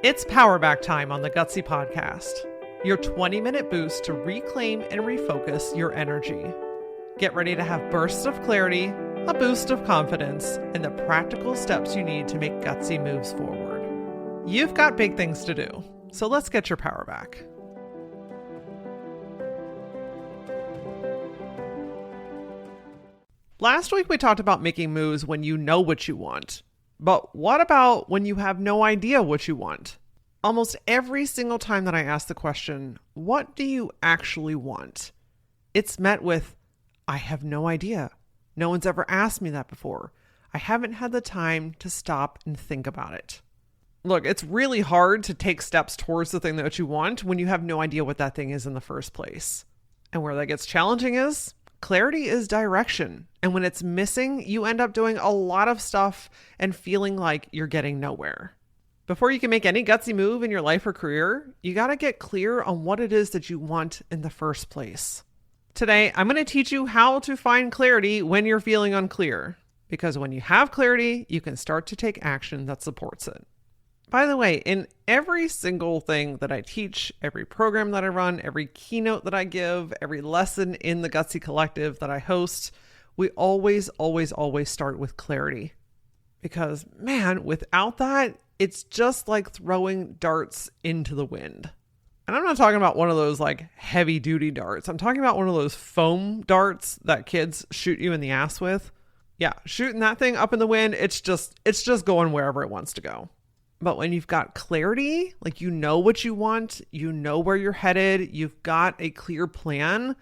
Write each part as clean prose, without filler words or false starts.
It's Powerback time on the Gutsy Podcast, your 20-minute boost to reclaim and refocus your energy. Get ready to have bursts of clarity, a boost of confidence, and the practical steps you need to make gutsy moves forward. You've got big things to do, so let's get your power back. Last week we talked about making moves when you know what you want. But what about when you have no idea what you want? Almost every single time that I ask the question, what do you actually want? It's met with, I have no idea. No one's ever asked me that before. I haven't had the time to stop and think about it. Look, it's really hard to take steps towards the thing that you want when you have no idea what that thing is in the first place. And where that gets challenging is, clarity is direction. And when it's missing, you end up doing a lot of stuff and feeling like you're getting nowhere. Before you can make any gutsy move in your life or career, you got to get clear on what it is that you want in the first place. Today, I'm going to teach you how to find clarity when you're feeling unclear. Because when you have clarity, you can start to take action that supports it. By the way, in every single thing that I teach, every program that I run, every keynote that I give, every lesson in the Gutsy Collective that I host, we always start with clarity. Because, man, without that, it's just like throwing darts into the wind. And I'm not talking about one of those like heavy duty darts. I'm talking about one of those foam darts that kids shoot you in the ass with. Yeah, shooting that thing up in the wind, it's just going wherever it wants to go. But when you've got clarity, like you know what you want, you know where you're headed, you've got a clear plan,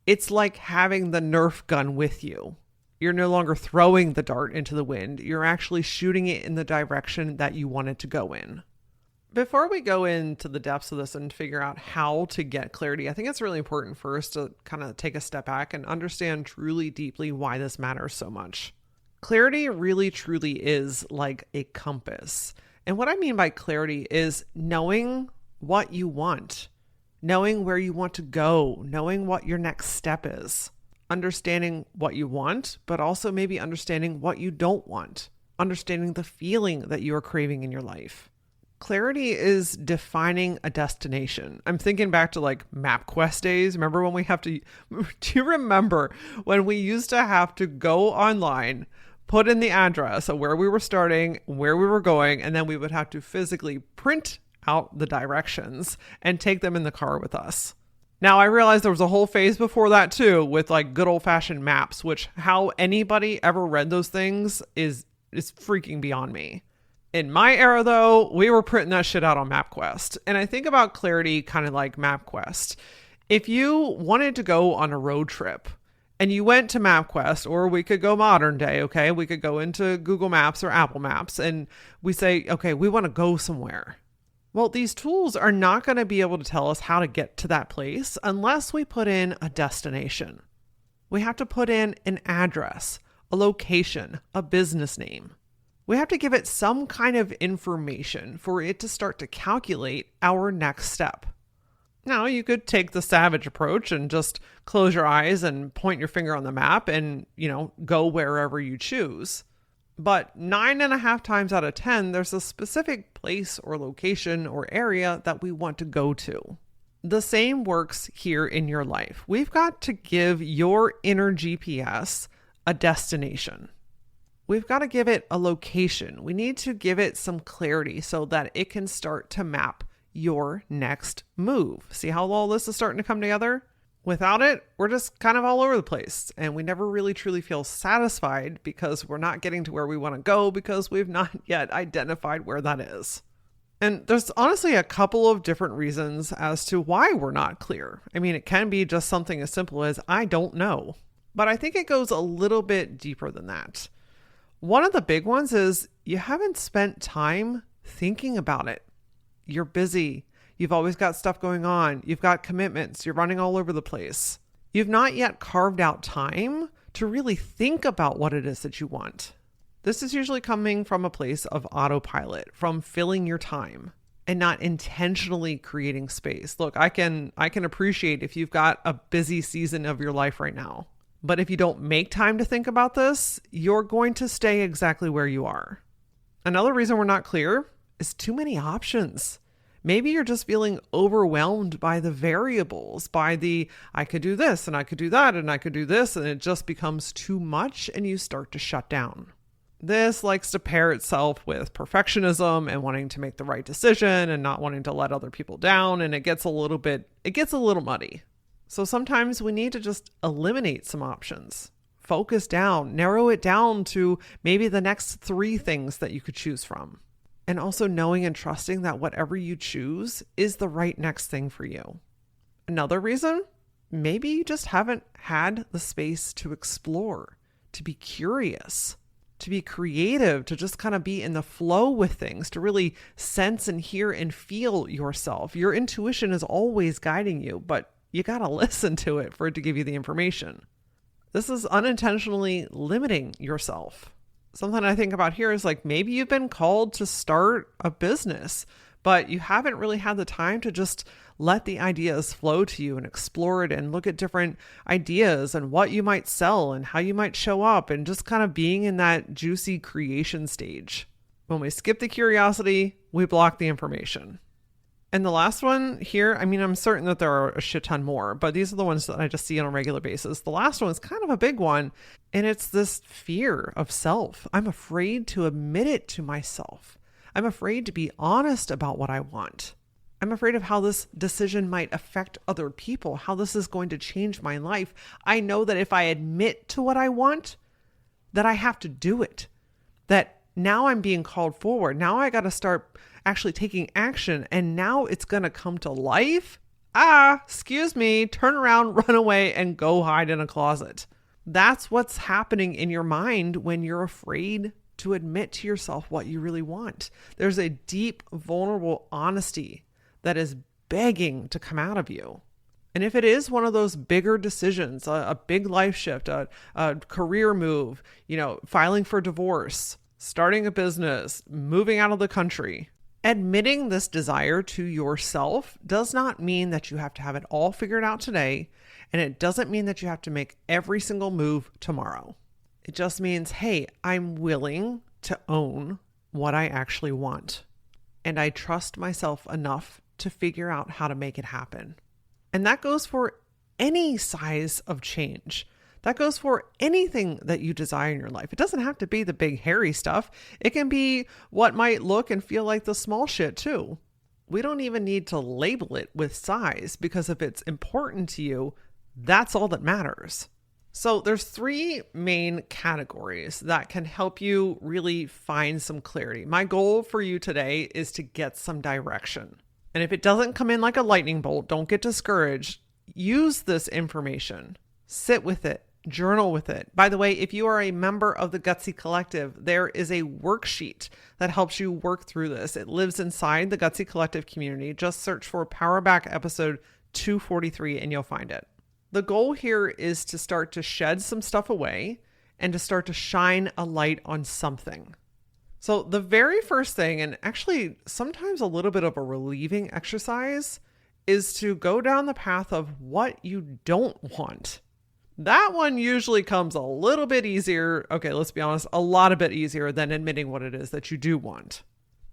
it's like having the Nerf gun with you. You're no longer throwing the dart into the wind. You're actually shooting it in the direction that you want it to go in. Before we go into the depths of this and figure out how to get clarity, I think it's really important first to kind of take a step back and understand truly deeply why this matters so much. Clarity really truly is like a compass. And what I mean by clarity is knowing what you want, knowing where you want to go, knowing what your next step is, understanding what you want, but also maybe understanding what you don't want, understanding the feeling that you are craving in your life. Clarity is defining a destination. I'm thinking back to like MapQuest days. Remember when do you remember when we used to have to go online, put in the address of where we were starting, where we were going, and then we would have to physically print out the directions and take them in the car with us. Now, I realized there was a whole phase before that too, with like good old fashioned maps, which how anybody ever read those things is freaking beyond me. In my era though, we were printing that shit out on MapQuest. And I think about clarity kind of like MapQuest. If you wanted to go on a road trip, and you went to MapQuest, or we could go modern day, okay? We could go into Google Maps or Apple Maps, and we say, okay, we want to go somewhere. Well, these tools are not going to be able to tell us how to get to that place unless we put in a destination. We have to put in an address, a location, a business name. We have to give it some kind of information for it to start to calculate our next step. Now, you could take the savage approach and just close your eyes and point your finger on the map and, go wherever you choose. But 9.5 times out of 10, there's a specific place or location or area that we want to go to. The same works here in your life. We've got to give your inner GPS a destination. We've got to give it a location. We need to give it some clarity so that it can start to map your next move. See how all this is starting to come together? Without it, we're just kind of all over the place and we never really truly feel satisfied because we're not getting to where we want to go because we've not yet identified where that is. And there's honestly a couple of different reasons as to why we're not clear. I mean, it can be just something as simple as I don't know, but I think it goes a little bit deeper than that. One of the big ones is you haven't spent time thinking about it. You're busy. You've always got stuff going on. You've got commitments. You're running all over the place. You've not yet carved out time to really think about what it is that you want. This is usually coming from a place of autopilot, from filling your time and not intentionally creating space. Look, I can appreciate if you've got a busy season of your life right now. But if you don't make time to think about this, you're going to stay exactly where you are. Another reason we're not clear is too many options. Maybe you're just feeling overwhelmed by the variables, by the, I could do this and I could do that and I could do this, and it just becomes too much and you start to shut down. This likes to pair itself with perfectionism and wanting to make the right decision and not wanting to let other people down. And it gets a little muddy. So sometimes we need to just eliminate some options, focus down, narrow it down to maybe the next 3 things that you could choose from. And also knowing and trusting that whatever you choose is the right next thing for you. Another reason, maybe you just haven't had the space to explore, to be curious, to be creative, to just kind of be in the flow with things, to really sense and hear and feel yourself. Your intuition is always guiding you, but you got to listen to it for it to give you the information. This is unintentionally limiting yourself. Something I think about here is like maybe you've been called to start a business, but you haven't really had the time to just let the ideas flow to you and explore it and look at different ideas and what you might sell and how you might show up and just kind of being in that juicy creation stage. When we skip the curiosity, we block the information. And the last one here, I'm certain that there are a shit ton more, but these are the ones that I just see on a regular basis. The last one is kind of a big one, and it's this fear of self. I'm afraid to admit it to myself. I'm afraid to be honest about what I want. I'm afraid of how this decision might affect other people, how this is going to change my life. I know that if I admit to what I want, that I have to do it, that now I'm being called forward. Now I got to start actually taking action, and now it's going to come to life. Excuse me, turn around, run away, and go hide in a closet. That's what's happening in your mind when you're afraid to admit to yourself what you really want. There's a deep, vulnerable honesty that is begging to come out of you. And if it is one of those bigger decisions, a big life shift, a career move, filing for divorce, starting a business, moving out of the country, admitting this desire to yourself does not mean that you have to have it all figured out today, and it doesn't mean that you have to make every single move tomorrow. It just means, hey, I'm willing to own what I actually want, and I trust myself enough to figure out how to make it happen. And that goes for any size of change. That goes for anything that you desire in your life. It doesn't have to be the big hairy stuff. It can be what might look and feel like the small shit too. We don't even need to label it with size, because if it's important to you, that's all that matters. So there's 3 main categories that can help you really find some clarity. My goal for you today is to get some direction. And if it doesn't come in like a lightning bolt, don't get discouraged. Use this information. Sit with it. Journal with it. By the way, if you are a member of the Gutsy Collective, there is a worksheet that helps you work through this. It lives inside the Gutsy Collective community. Just search for Powerback episode 243 and you'll find it. The goal here is to start to shed some stuff away and to start to shine a light on something. So the very first thing, and actually sometimes a little bit of a relieving exercise, is to go down the path of what you don't want. That one usually comes a little bit easier. Okay, let's be honest, a lot a bit easier than admitting what it is that you do want.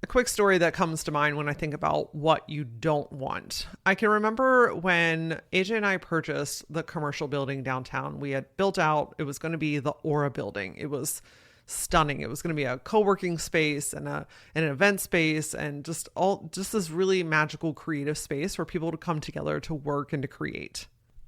A quick story that comes to mind when I think about what you don't want. I can remember when AJ and I purchased the commercial building downtown. We had built out, it was going to be the Aura building. It was stunning. It was going to be a co-working space and an event space and just this really magical creative space for people to come together to work and to create.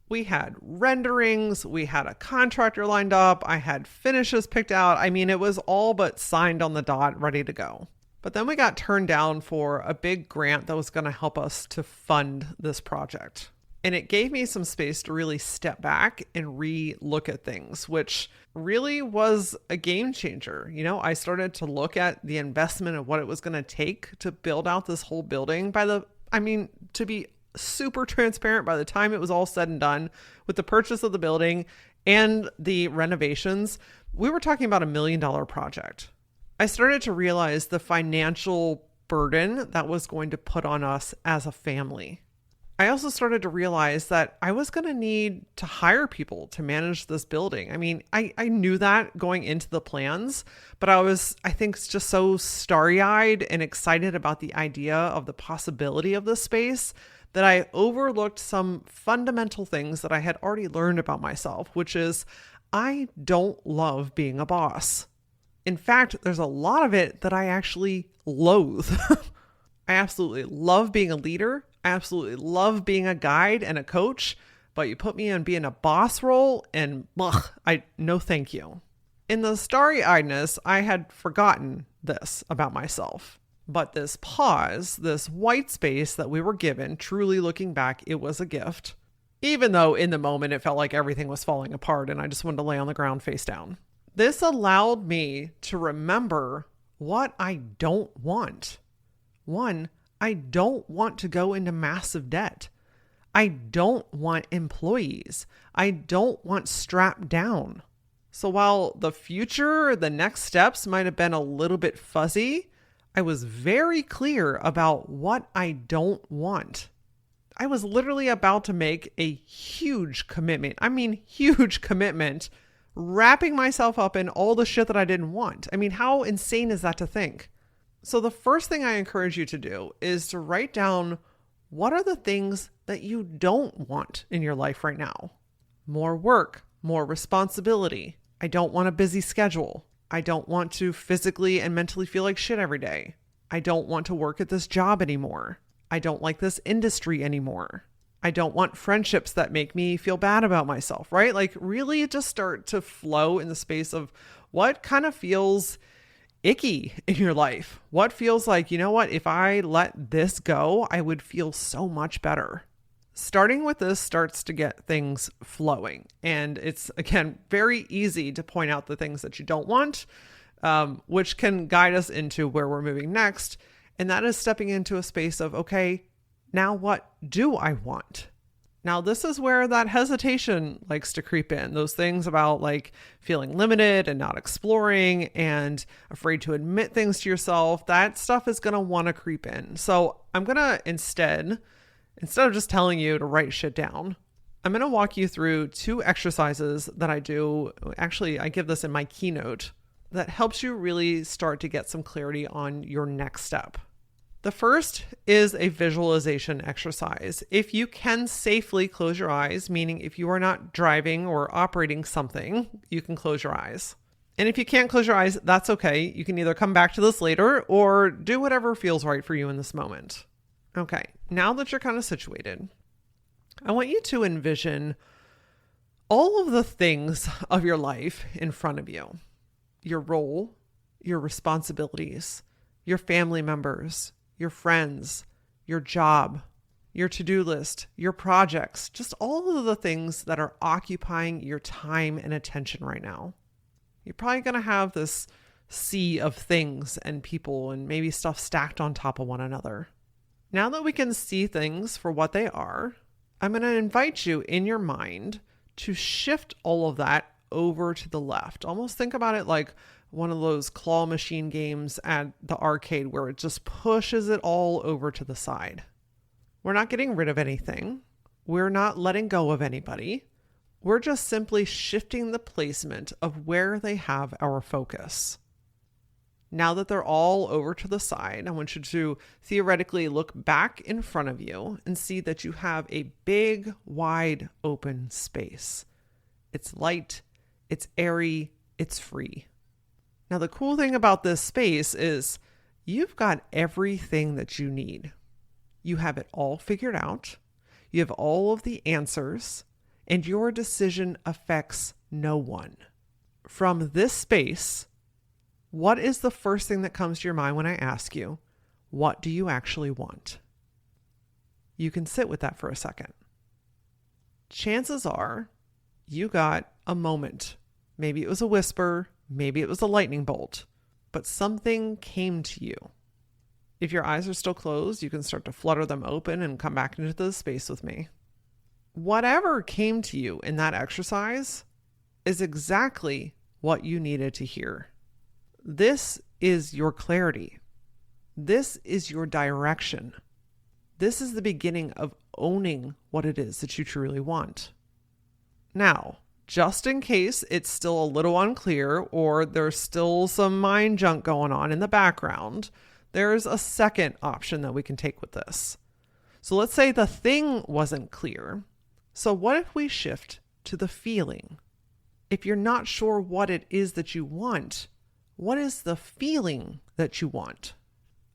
We had renderings, we had a contractor lined up, I had finishes picked out. It was all but signed on the dot, ready to go. But then we got turned down for a big grant that was going to help us to fund this project. And it gave me some space to really step back and re-look at things, which really was a game changer. I started to look at the investment of what it was going to take to build out this whole building. To be super transparent, by the time it was all said and done with the purchase of the building and the renovations, we were talking about $1 million project. I started to realize the financial burden that was going to put on us as a family. I also started to realize that I was going to need to hire people to manage this building. I mean, I knew that going into the plans, but I think, just so starry eyed and excited about the idea of the possibility of this space that I overlooked some fundamental things that I had already learned about myself, which is I don't love being a boss. In fact, there's a lot of it that I actually loathe. I absolutely love being a leader. I absolutely love being a guide and a coach, but you put me in being a boss role and no thank you. In the starry-eyedness, I had forgotten this about myself. But this pause, this white space that we were given, truly looking back, it was a gift. Even though in the moment it felt like everything was falling apart and I just wanted to lay on the ground face down. This allowed me to remember what I don't want. One, I don't want to go into massive debt. I don't want employees. I don't want strapped down. So while the future, the next steps might have been a little bit fuzzy, I was very clear about what I don't want. I was literally about to make a huge commitment. I mean, huge commitment, wrapping myself up in all the shit that I didn't want. I mean, how insane is that to think? So the first thing I encourage you to do is to write down what are the things that you don't want in your life right now. More work, more responsibility. I don't want a busy schedule. I don't want to physically and mentally feel like shit every day. I don't want to work at this job anymore. I don't like this industry anymore. I don't want friendships that make me feel bad about myself, right? Like really just start to flow in the space of what kind of feels icky in your life. What feels like, you know what, if I let this go, I would feel so much better. Starting with this starts to get things flowing. And it's, again, very easy to point out the things that you don't want, which can guide us into where we're moving next. And that is stepping into a space of, okay, now what do I want? Now, this is where that hesitation likes to creep in. Those things about like feeling limited and not exploring and afraid to admit things to yourself, that stuff is going to want to creep in. So I'm going to instead of just telling you to write shit down, I'm going to walk you through 2 exercises that I do. Actually, I give this in my keynote that helps you really start to get some clarity on your next step. The first is a visualization exercise. If you can safely close your eyes, meaning if you are not driving or operating something, you can close your eyes. And if you can't close your eyes, that's okay. You can either come back to this later or do whatever feels right for you in this moment. Okay, now that you're kind of situated, I want you to envision all of the things of your life in front of you. Your role, your responsibilities, your family members, your friends, your job, your to-do list, your projects, just all of the things that are occupying your time and attention right now. You're probably going to have this sea of things and people and maybe stuff stacked on top of one another. Now that we can see things for what they are, I'm going to invite you in your mind to shift all of that over to the left. Almost think about it like one of those claw machine games at the arcade where it just pushes it all over to the side. We're not getting rid of anything. We're not letting go of anybody. We're just simply shifting the placement of where they have our focus. Now that they're all over to the side, I want you to theoretically look back in front of you and see that you have a big, wide open space. It's light, it's airy, it's free. Now, the cool thing about this space is you've got everything that you need. You have it all figured out. You have all of the answers, and your decision affects no one. From this space, what is the first thing that comes to your mind when I ask you, what do you actually want? You can sit with that for a second. Chances are you got a moment. Maybe it was a whisper, maybe it was a lightning bolt, but something came to you. If your eyes are still closed, you can start to flutter them open and come back into the space with me. Whatever came to you in that exercise is exactly what you needed to hear. This is your clarity. This is your direction. This is the beginning of owning what it is that you truly want. Now, just in case it's still a little unclear or there's still some mind junk going on in the background, there's a second option that we can take with this. So let's say the thing wasn't clear. So what if we shift to the feeling? If you're not sure what it is that you want, what is the feeling that you want?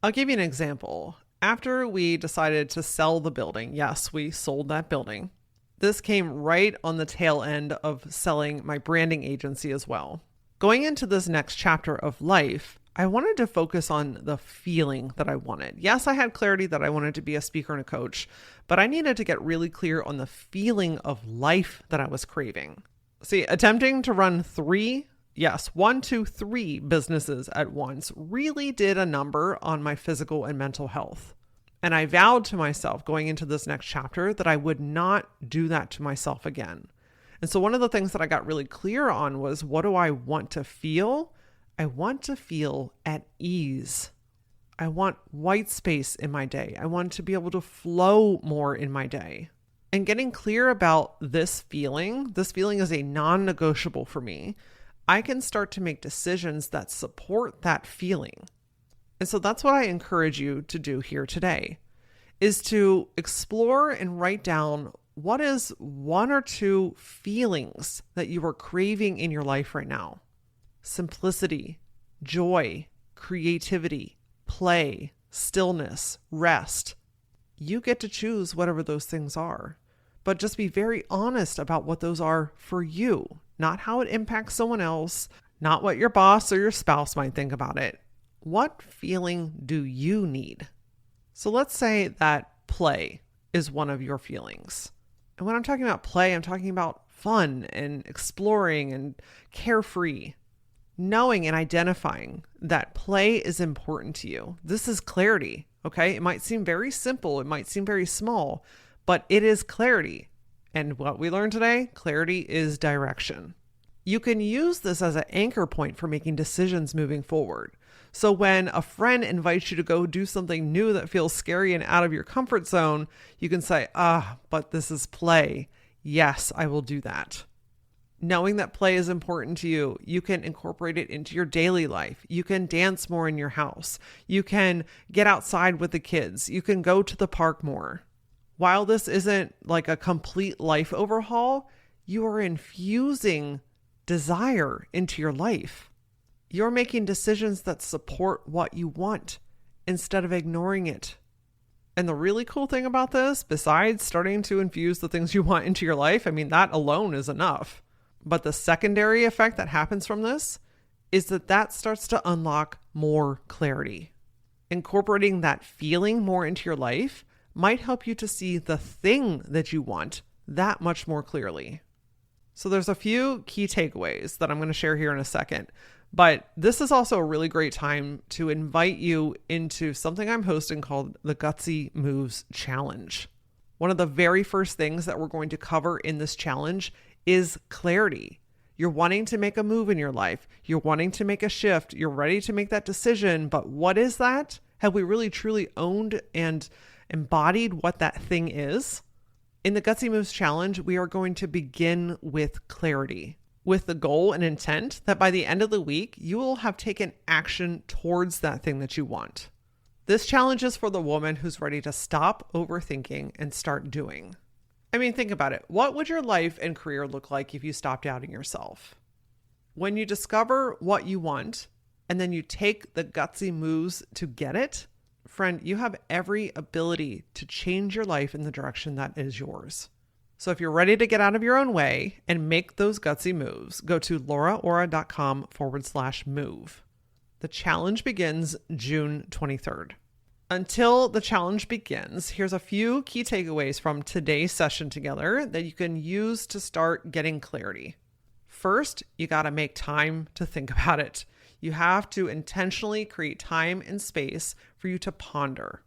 I'll give you an example. After we decided to sell the building, yes, we sold that building. This came right on the tail end of selling my branding agency as well. Going into this next chapter of life, I wanted to focus on the feeling that I wanted. Yes, I had clarity that I wanted to be a speaker and a coach, but I needed to get really clear on the feeling of life that I was craving. See, attempting to run three businesses at once really did a number on my physical and mental health. And I vowed to myself going into this next chapter that I would not do that to myself again. And so one of the things that I got really clear on was, what do I want to feel? I want to feel at ease. I want white space in my day. I want to be able to flow more in my day. And getting clear about this feeling is a non-negotiable for me. I can start to make decisions that support that feeling. And so that's what I encourage you to do here today, is to explore and write down what is one or two feelings that you are craving in your life right now. Simplicity, joy, creativity, play, stillness, rest. You get to choose whatever those things are, but just be very honest about what those are for you, not how it impacts someone else, not what your boss or your spouse might think about it. What feeling do you need? So let's say that play is one of your feelings. And when I'm talking about play, I'm talking about fun and exploring and carefree. Knowing and identifying that play is important to you. This is clarity, okay? It might seem very simple. It might seem very small, but it is clarity. And what we learned today, clarity is direction. You can use this as an anchor point for making decisions moving forward. So when a friend invites you to go do something new that feels scary and out of your comfort zone, you can say, but this is play. Yes, I will do that. Knowing that play is important to you, you can incorporate it into your daily life. You can dance more in your house. You can get outside with the kids. You can go to the park more. While this isn't like a complete life overhaul, you are infusing desire into your life. You're making decisions that support what you want instead of ignoring it. And the really cool thing about this, besides starting to infuse the things you want into your life, that alone is enough. But the secondary effect that happens from this is that starts to unlock more clarity. Incorporating that feeling more into your life might help you to see the thing that you want that much more clearly. So there's a few key takeaways that I'm going to share here in a second. But this is also a really great time to invite you into something I'm hosting called the Gutsy Moves Challenge. One of the very first things that we're going to cover in this challenge is clarity. You're wanting to make a move in your life. You're wanting to make a shift. You're ready to make that decision. But what is that? Have we really truly owned and embodied what that thing is? In the Gutsy Moves Challenge, we are going to begin with clarity, with the goal and intent that by the end of the week, you will have taken action towards that thing that you want. This challenge is for the woman who's ready to stop overthinking and start doing. Think about it. What would your life and career look like if you stopped doubting yourself? When you discover what you want and then you take the gutsy moves to get it, friend, you have every ability to change your life in the direction that is yours. So if you're ready to get out of your own way and make those gutsy moves, go to lauraora.com/move. The challenge begins June 23rd. Until the challenge begins, here's a few key takeaways from today's session together that you can use to start getting clarity. First, you got to make time to think about it. You have to intentionally create time and space for you to ponder.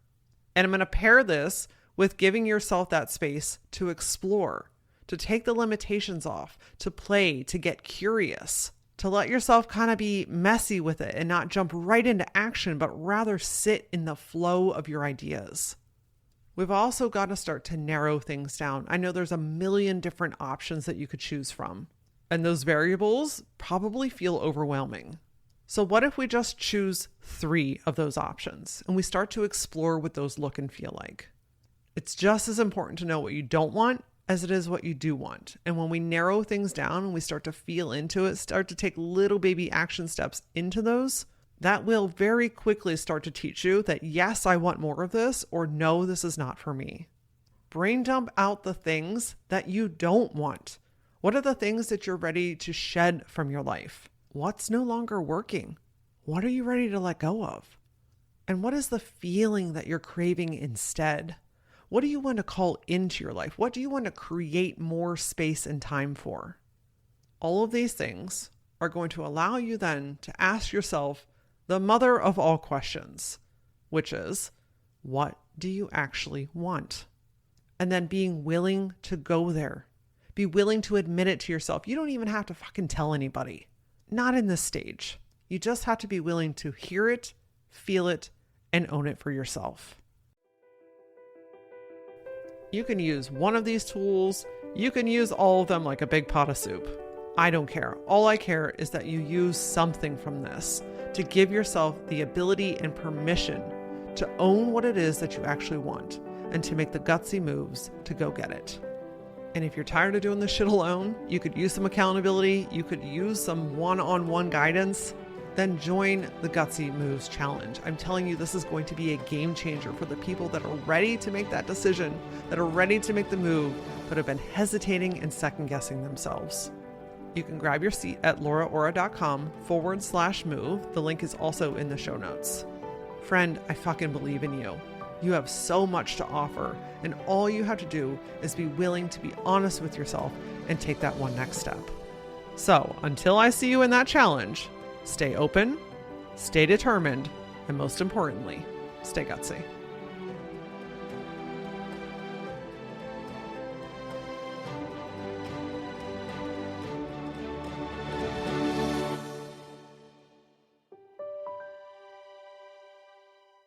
And I'm going to pair this with giving yourself that space to explore, to take the limitations off, to play, to get curious, to let yourself kind of be messy with it and not jump right into action, but rather sit in the flow of your ideas. We've also got to start to narrow things down. I know there's a million different options that you could choose from, and those variables probably feel overwhelming. So what if we just choose 3 of those options and we start to explore what those look and feel like? It's just as important to know what you don't want as it is what you do want. And when we narrow things down and we start to feel into it, start to take little baby action steps into those, that will very quickly start to teach you that yes, I want more of this, or no, this is not for me. Brain dump out the things that you don't want. What are the things that you're ready to shed from your life? What's no longer working? What are you ready to let go of? And what is the feeling that you're craving instead? What do you want to call into your life? What do you want to create more space and time for? All of these things are going to allow you then to ask yourself the mother of all questions, which is, what do you actually want? And then being willing to go there. Be willing to admit it to yourself. You don't even have to fucking tell anybody. Not in this stage. You just have to be willing to hear it, feel it, and own it for yourself. You can use one of these tools. You can use all of them like a big pot of soup. I don't care. All I care is that you use something from this to give yourself the ability and permission to own what it is that you actually want and to make the gutsy moves to go get it. And if you're tired of doing this shit alone, you could use some accountability, you could use some one-on-one guidance, then join the Gutsy Moves Challenge. I'm telling you, this is going to be a game changer for the people that are ready to make that decision, that are ready to make the move, but have been hesitating and second-guessing themselves. You can grab your seat at lauraora.com/move. The link is also in the show notes. Friend, I fucking believe in you. You have so much to offer, and all you have to do is be willing to be honest with yourself and take that one next step. So until I see you in that challenge, stay open, stay determined, and most importantly, stay gutsy.